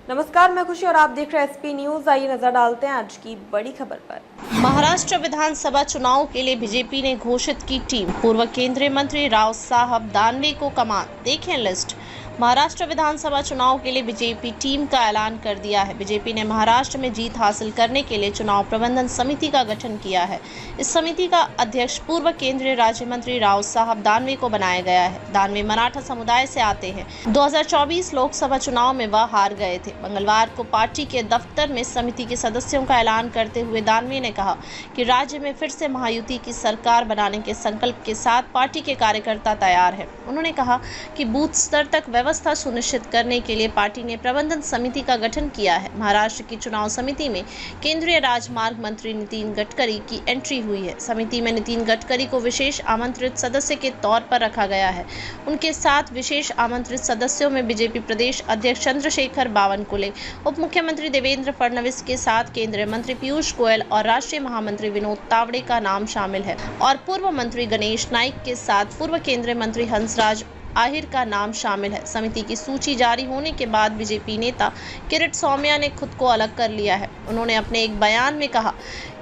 नमस्कार, मैं खुशी और आप देख रहे हैं एसपी न्यूज। आइए नजर डालते हैं आज की बड़ी खबर पर। महाराष्ट्र विधानसभा चुनाव के लिए बीजेपी ने घोषित की टीम। पूर्व केंद्रीय मंत्री राव साहब दानवे को कमान। देखें लिस्ट। महाराष्ट्र विधानसभा चुनाव के लिए बीजेपी टीम का ऐलान कर दिया है। बीजेपी ने महाराष्ट्र में जीत हासिल करने के लिए चुनाव प्रबंधन समिति का गठन किया है। इस समिति का अध्यक्ष पूर्व केंद्रीय राज्य मंत्री राव साहब दानवे को बनाया गया है। दानवे मराठा समुदाय से आते हैं। 2024 लोकसभा चुनाव में वह हार गए थे। मंगलवार को पार्टी के दफ्तर में समिति के सदस्यों का ऐलान करते हुए दानवे ने कहा कि राज्य में फिर से महायुति की सरकार बनाने के संकल्प के साथ पार्टी के कार्यकर्ता तैयार हैं। उन्होंने कहा कि बूथ स्तर तक व्यवस्था सुनिश्चित करने के लिए पार्टी ने प्रबंधन समिति का गठन किया है। महाराष्ट्र की चुनाव समिति में केंद्रीय राजमार्ग मंत्री नितिन गडकरी की एंट्री हुई है। समिति में नितिन गडकरी को विशेष आमंत्रित सदस्य के तौर पर रखा गया है। उनके साथ विशेष आमंत्रित सदस्यों में बीजेपी प्रदेश अध्यक्ष चंद्रशेखर बावनकुले, उप मुख्यमंत्री देवेंद्र फडणवीस के साथ केंद्रीय मंत्री पीयूष गोयल और राष्ट्रीय महामंत्री विनोद तावड़े का नाम शामिल है और पूर्व मंत्री गणेश नाइक के साथ पूर्व केंद्रीय मंत्री हंसराज आहिर का नाम शामिल है। समिति की सूची जारी होने के बाद बीजेपी नेता किरीट सौम्या ने खुद को अलग कर लिया है। उन्होंने अपने एक बयान में कहा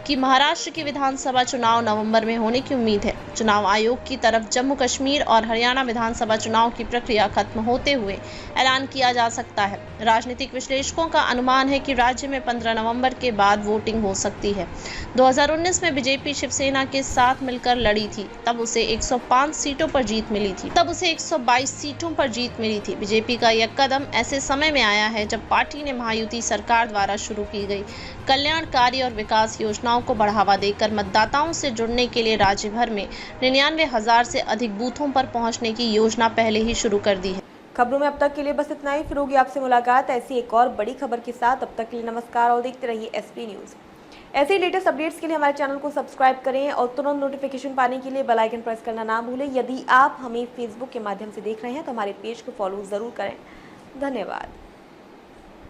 कि महाराष्ट्र की विधानसभा चुनाव नवंबर में होने की उम्मीद है। चुनाव आयोग की तरफ जम्मू कश्मीर और हरियाणा विधानसभा चुनाव की प्रक्रिया खत्म होते हुए ऐलान किया जा सकता है। राजनीतिक विश्लेषकों का अनुमान है कि राज्य में 15 नवंबर के बाद वोटिंग हो सकती है। 2019 में बीजेपी शिवसेना के साथ मिलकर लड़ी थी, तब उसे 105 सीटों पर जीत मिली थी। 122 सीटों पर जीत मिली थी। बीजेपी का यह कदम ऐसे समय में आया है जब पार्टी ने महायुति सरकार द्वारा शुरू की गई कल्याणकारी और विकास योजनाओं को बढ़ावा देकर मतदाताओं से जुड़ने के लिए राज्य भर में 99,000 से अधिक बूथों पर पहुंचने की योजना पहले ही शुरू कर दी है। खबरों में अब तक के लिए बस इतना ही। फिर होगी आपसे मुलाकात ऐसी एक और बड़ी खबर के साथ। अब तक के लिए नमस्कार और देखते रहिए एसपी न्यूज। ऐसे लेटेस्ट अपडेट्स के लिए हमारे चैनल को सब्सक्राइब करें और तुरंत नोटिफिकेशन पाने के लिए बेल आइकन प्रेस करना ना भूलें। यदि आप हमें फेसबुक के माध्यम से देख रहे हैं तो हमारे पेज को फॉलो जरूर करें। धन्यवाद।